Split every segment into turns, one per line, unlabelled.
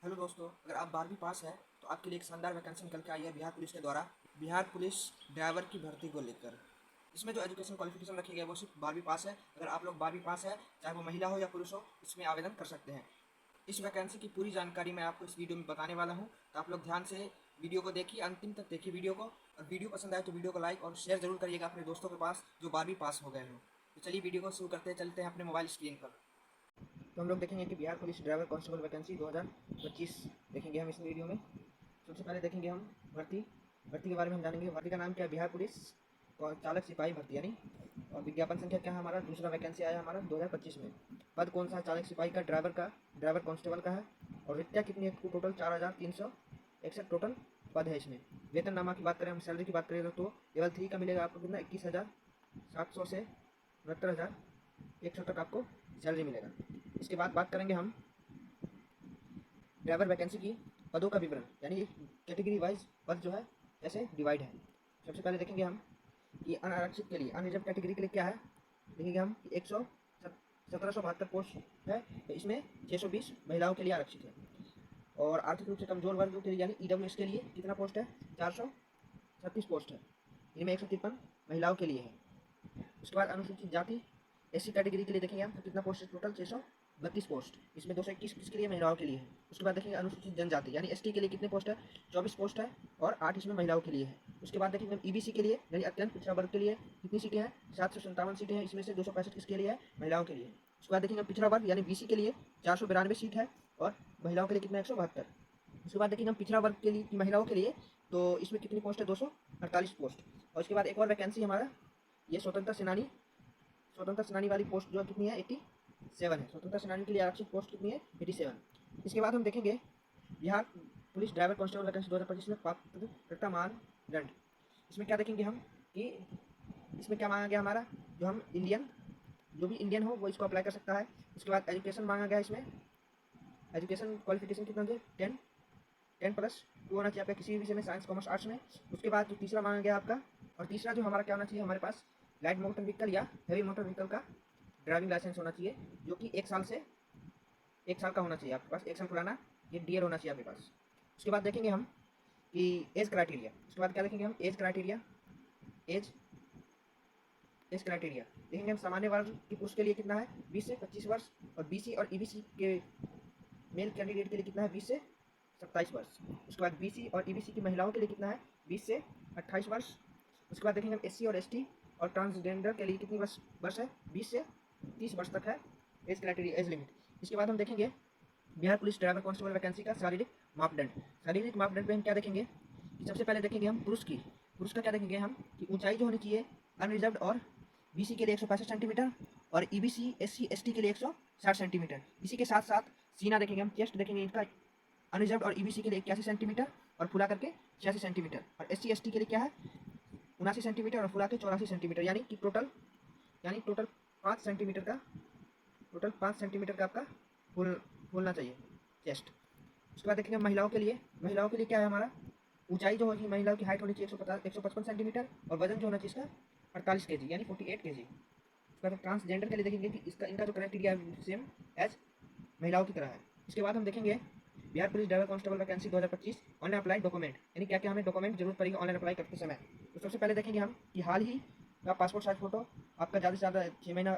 Hello दोस्तों, अगर आप 12वीं पास हैं तो आपके लिए एक शानदार वैकेंसी निकल के आई है बिहार पुलिस के द्वारा। बिहार पुलिस ड्राइवर की भर्ती को लेकर इसमें जो एजुकेशन क्वालिफिकेशन रखी गई है वो सिर्फ 12वीं पास है। अगर आप लोग 12वीं पास है, चाहे वो महिला हो या पुरुष हो, इसमें आवेदन कर सकते हैं। इस वैकेंसी की पूरी जानकारी मैं आपको इस वीडियो में बताने वाला हूँ, तो आप लोग ध्यान से वीडियो को देखिए, अंतिम तक देखिए वीडियो को। और वीडियो पसंद आए तो वीडियो को लाइक और शेयर जरूर करिएगा अपने दोस्तों के पास जो 12वीं पास हो गए हों। तो चलिए वीडियो को शुरू करते चलते हैं अपने मोबाइल स्क्रीन पर। तो हम लोग देखेंगे कि Bihar police driver constable vacancy 2025 देखेंगे हम इस वीडियो में। सबसे पहले देखेंगे हम भर्ती भर्ती के बारे में हम जानेंगे। भर्ती का नाम क्या है? बिहार पुलिस चालक सिपाही भर्ती यानी। और विज्ञापन संख्या क्या है? हमारा दूसरा वैकेंसी आया हमारा 2025 में। पद कौन सा है? चालक सिपाही का, ड्राइवर कांस्टेबल का है। और रिक्तियाँ कितनी है? टोटल 4361 टोटल पद है इसमें। वेतननामा की बात करें, हम सैलरी की बात करें तो लेवल 3 का मिलेगा आपको कितना? 21,700 से 69,100 तक आपको सैलरी मिलेगा। इसके बाद बात करेंगे हम ड्राइवर वैकेंसी की पदों का विवरण, यानी कैटेगरी वाइज पद जो है ऐसे डिवाइड है। सबसे पहले देखेंगे हम कि अनारक्षित के लिए, अनरिजर्व कैटेगरी के लिए क्या है। देखेंगे हम कि 1772 पोस्ट है, तो इसमें 620 महिलाओं के लिए आरक्षित है। और आर्थिक रूप से कमजोर वर्ग के लिए यानी ईडब्ल्यूएस के लिए कितना पोस्ट है? 436 पोस्ट है। इनमें 153 महिलाओं के लिए है। उसके बाद अनुसूचित जाति एससी कैटेगरी के लिए देखेंगे हम तो कितना पोस्ट है? Total 632 post. इसमें 221 किसके लिए? महिलाओं के लिए है। उसके बाद देखेंगे अनुसूचित जनजाति यानी एसटी के लिए कितने पोस्ट है? 24 पोस्ट है और 8 इसमें महिलाओं के लिए है। उसके बाद देखेंगे हम ईबीसी के लिए यानी अत्यंत पिछड़ा वर्ग के लिए कितनी सीटें हैं? 757 सीटें हैं। इसमें से 265 किसके लिए है? महिलाओं के लिए। उसके बाद देखेंगे पिछड़ा वर्ग यानी बीसी के लिए 492 सीट है और महिलाओं के लिए कितना? 172। उसके बाद देखेंगे हम पिछड़ा वर्ग के लिए महिलाओं के लिए, तो इसमें कितनी पोस्ट है? 248 पोस्ट। और उसके बाद एक और वैकेंसी हमारा ये स्वतंत्र सेनानी वाली पोस्ट जो कितनी है? 87 है। स्वतंत्र सेनानी के लिए आरक्षित पोस्ट कितनी है? 87। इसके बाद हम देखेंगे Bihar police driver constable vacancy 2025 में पात्रता मानदंड। इसमें क्या देखेंगे हम कि इसमें क्या मांगा गया हमारा? जो भी इंडियन हो वो इसको अप्लाई कर सकता है। उसके बाद एजुकेशन मांगा गया। इसमें एजुकेशन क्वालिफिकेशन कितना है? 10+2 होना चाहिए आपका किसी भी विषय में, साइंस कॉमर्स आर्ट्स में। उसके बाद जो तीसरा मांगा गया आपका, और तीसरा जो हमारा क्या होना चाहिए? हमारे पास लाइट मोटर व्हीकल या हैवी मोटर व्हीकल का ड्राइविंग लाइसेंस होना चाहिए, जो कि 1 साल का होना चाहिए आपके पास, 1 साल पुराना ये डीएल होना चाहिए आपके पास। उसके बाद देखेंगे हम कि एज क्राइटेरिया। उसके बाद क्या देखेंगे हम? एज एज क्राइटेरिया देखेंगे हम। सामान्य वर्ग की पुरुष के लिए कितना है? 20 से 25 वर्ष। और बीसी और ईबीसी के मेल कैंडिडेट के लिए कितना है? 20 से 27 वर्ष। उसके बाद बीसी और ईबीसी की महिलाओं के लिए कितना है? 20 से 28 वर्ष। उसके बाद देखेंगे हम एससी और एसटी और ट्रांसजेंडर के लिए कितनी वर्ष है? 20 से 30 वर्ष तक है एज क्राइटेरिया, एज लिमिट। इसके बाद हम देखेंगे Bihar police driver constable vacancy का शारीरिक मापदंड। शारीरिक मापदंड पे हम क्या देखेंगे कि सबसे पहले देखेंगे हम पुरुष का क्या देखेंगे हम कि ऊंचाई जो होनी चाहिए अनरिजर्व और बीसी के लिए 165 सेंटीमीटर और ईबीसी एससी एसटी के लिए 160 सेंटीमीटर। इसी के साथ साथ सीना देखेंगे हम, चेस्ट देखेंगे इनका अनरिजर्व और ईबीसी के लिए 81 सेंटीमीटर और फुला करके 86 सेंटीमीटर। और एससी एसटी के लिए क्या है? 79 सेंटीमीटर और फुला के 84 सेंटीमीटर। यानी टोटल 5 सेंटीमीटर का आपका फूलना चाहिए चेस्ट। उसके बाद देखेंगे महिलाओं के लिए क्या है हमारा? ऊंचाई जो होगी, महिलाओं की हाइट होनी चाहिए 155 सेंटीमीटर और वजन जो होना चाहिए इसका 48 केजी यानी 48 केजी। उसके बाद ट्रांसजेंडर के लिए देखेंगे कि इनका जो क्राइटेरिया है सेम एज महिलाओं की तरह है। इसके बाद हम देखेंगे Bihar police driver constable vacancy 2025 online apply document, यानी क्या क्या हमें डॉक्यूमेंट जरूरत पड़ेगी ऑनलाइन अप्लाई करते समय। तो सबसे पहले देखेंगे हम कि हाल ही का पासपोर्ट साइज फोटो आपका ज़्यादा से ज़्यादा 6 महीना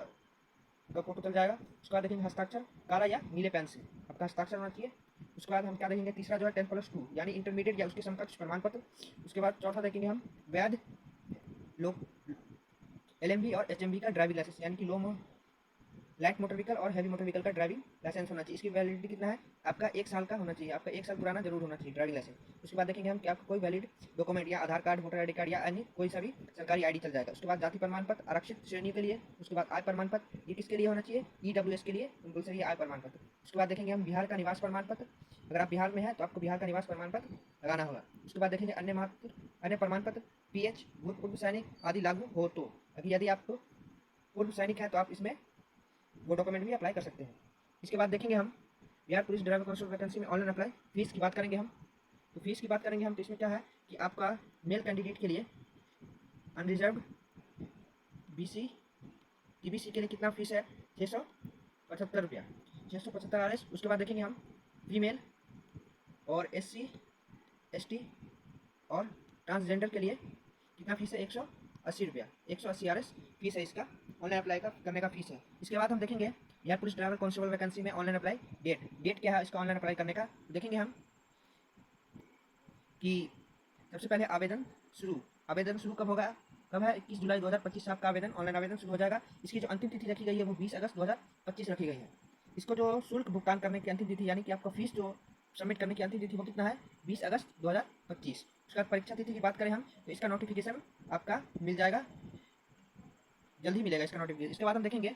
का फोटो चल जाएगा। उसके बाद देखेंगे हस्ताक्षर काला या नीले पेन से आपका हस्ताक्षर होना चाहिए। उसके बाद हम क्या देखेंगे? तीसरा जो है 10+2 यानी इंटरमीडिएट या उसके समकक्ष प्रमाण पत्र। उसके बाद चौथा देखेंगे हम वैध लोग एलएमवी और एचएमवी का ड्राइविंग लाइसेंस, यानी कि लाइट मोटर व्हीकल और हैवी मोटर व्हीकल का ड्राइविंग लाइसेंस होना चाहिए। इसकी वैलिडिटी कितना है? आपका 1 साल का होना चाहिए, आपका 1 साल पुराना जरूर होना चाहिए ड्राइविंग लाइसेंस। उसके बाद देखेंगे हम कि आपका कोई वैलिड डॉक्यूमेंट या आधार कार्ड, वोटर आईडी कार्ड या अन्य कोई सा भी सरकारी आईडी चल जाएगा। उसके बाद जाति प्रमाण पत्र आरक्षित श्रेणी के लिए। उसके बाद आय प्रमाण पत्र, ये किसके लिए होना चाहिए? ईडब्ल्यूएस के लिए कंपल्सरी आय प्रमाण पत्र। उसके बाद देखेंगे हम बिहार का निवास प्रमाण पत्र, अगर आप बिहार में हैं तो आपको बिहार का निवास प्रमाण पत्र लगाना होगा। उसके बाद देखेंगे अन्य प्रमाण पत्र, पीएच, भूतपूर्व सैनिक आदि लागू हो तो। अभी यदि आप पूर्व सैनिक है तो आप इसमें वो डॉक्यूमेंट भी अप्लाई कर सकते हैं। इसके बाद देखेंगे हम Bihar police driver constable vacancy में ऑनलाइन अप्लाई फीस की बात करेंगे हम। तो फीस की बात करेंगे हम तो इसमें क्या है कि आपका मेल कैंडिडेट के लिए अनरिजर्व बीसी ईबीसी के लिए कितना फीस है? 675 रुपया, 675 RS। उसके बाद देखेंगे हम फीमेल और SC ST और ट्रांसजेंडर के लिए कितना फीस है, 180 रुपया, 180 RS फीस है इसका, ऑनलाइन अप्लाई का करने का फीस है। इसके बाद हम देखेंगे Bihar police driver constable vacancy में ऑनलाइन अप्लाई डेट क्या है इसका ऑनलाइन अप्लाई करने का। देखेंगे हम कि सबसे पहले आवेदन शुरू कब होगा, कब है, 21 जुलाई 2025 से आपका आवेदन ऑनलाइन आवेदन शुरू हो जाएगा। इसकी जो अंतिम तिथि रखी गई है वो 20 अगस्त 2025 रखी गई है। इसको जो शुल्क भुगतान करने की अंतिम तिथि यानी कि आपका फीस जो सबमिट करने की अंतिम तिथि वो कितना है, 20 अगस्त 2025। उसके बाद परीक्षा तिथि की बात करें हम तो इसका नोटिफिकेशन आपका मिल जाएगा, जल्द ही मिलेगा इसका नोटिफिकेशन। इसके बाद हम देखेंगे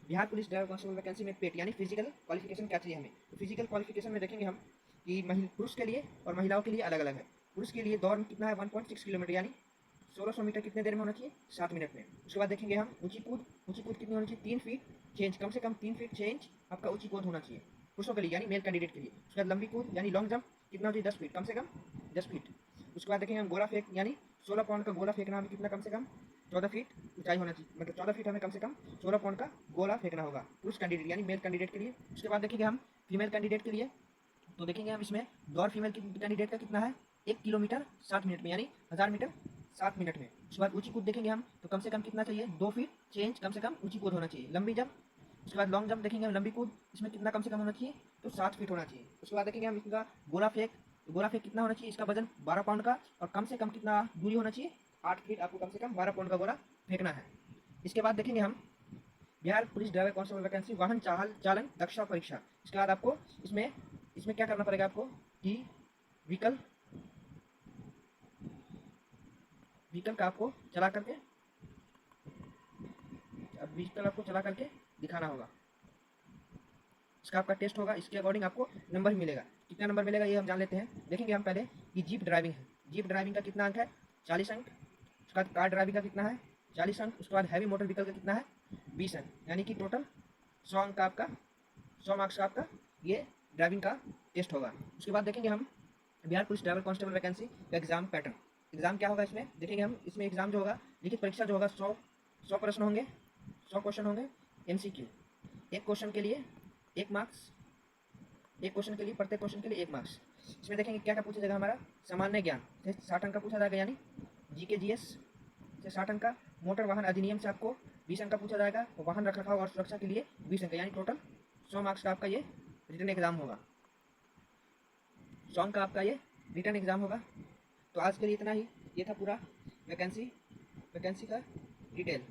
Bihar police driver constable vacancy में पेट यानी फिजिकल क्वालिफिकेशन क्या चाहिए हमें। तो फिजिकल क्वालिफिकेशन में देखेंगे हम कि पुरुष के लिए और महिलाओं के लिए अलग अलग है। पुरुष के लिए दौड़ में कितना है 1.6 किलोमीटर यानी 1600 मीटर कितने देर में होना चाहिए, 7 मिनट में। उसके बाद देखेंगे हम ऊंची कूद कितनी होनी चाहिए, 3 फीट 6 इंच, कम से कम 3 फीट 6 इंच आपका ऊंची कूद होना चाहिए पुरुषों के लिए यानी मेल कैंडिडेट के लिए। उसके बाद लंबी कूद यानी लॉन्ग जंप कितना होना चाहिए, 10 फीट, कम से कम 10 फीट। उसके बाद देखेंगे हम गोला फेंक यानी 16 पाउंड का गोला फेंकना हमें कितना, कम से कम 14 फीट ऊंचाई होना चाहिए, मतलब 14 फीट हमें कम से कम 16 पाउंड का गोला फेंकना होगा पुरुष कैंडिडेट यानी मेल कैंडिडेट के लिए। उसके बाद देखेंगे हम फीमेल कैंडिडेट के लिए, तो देखेंगे हम इसमें दौड़ फीमेल कैंडिडेट का कितना है, 1 किलोमीटर 7 मिनट में यानी 1000 मीटर 7 मिनट में। उसके बाद ऊंची कूद देखेंगे हम तो कम से कम कितना चाहिए, 2 फीट 6 इंच कम से कम ऊंची कूद होना चाहिए। लंबी जंप, उसके बाद लॉन्ग जंप देखेंगे हम, लंबी कूद इसमें कितना कम से कम होना चाहिए, तो 7 फीट होना चाहिए। उसके बाद देखेंगे हम इसका गोला फेंक कितना होना चाहिए, इसका वजन 12 पाउंड का और कम से कम कितना दूरी होना चाहिए, 8 फीट आपको कम से कम 12 पाउंड का गोला फेंकना है। इसके बाद देखेंगे हम Bihar police driver constable vacancy वाहन चालन दक्षता परीक्षा। इसके बाद आपको इसमें क्या करना पड़ेगा आपको कि व्हीकल का आपको चला करके दिखाना होगा। इसका आपका टेस्ट होगा, इसके अकॉर्डिंग आपको नंबर मिलेगा। कितना नंबर मिलेगा ये हम जान लेते हैं। देखेंगे हम पहले कि जीप ड्राइविंग है, जीप ड्राइविंग का कितना अंक है, 40 अंक। उसके बाद कार ड्राइविंग का कितना है, 40 अंक। उसके बाद हैवी मोटर व्हीकल का कितना है, 20 अंक, यानी कि टोटल 100 अंक का आपका 100 मार्क्स का आपका ये ड्राइविंग का टेस्ट होगा। उसके बाद देखेंगे हम Bihar police driver constable vacancy का एग्जाम पैटर्न। एग्जाम क्या होगा इसमें देखेंगे हम, इसमें एग्जाम जो होगा लिखित परीक्षा जो होगा 100 प्रश्न होंगे, 100 क्वेश्चन होंगे। MCQ, एक क्वेश्चन के लिए 1 मार्क्स, एक क्वेश्चन के लिए प्रत्येक क्वेश्चन के लिए 1 मार्क्स। इसमें देखेंगे क्या क्या पूछा जाएगा हमारा, सामान्य ज्ञान से 60 अंक का पूछा जाएगा यानी GK GS से 60 अंक का। मोटर वाहन अधिनियम से आपको 20 अंक का पूछा जाएगा और वाहन रखरखाव और सुरक्षा के लिए 20 अंक, यानी टोटल 100 मार्क्स का आपका ये रिटर्न एग्जाम होगा, 100 अंक का आपका ये रिटर्न एग्जाम होगा। तो आज के लिए इतना ही, ये था पूरा वैकेंसी का डिटेल।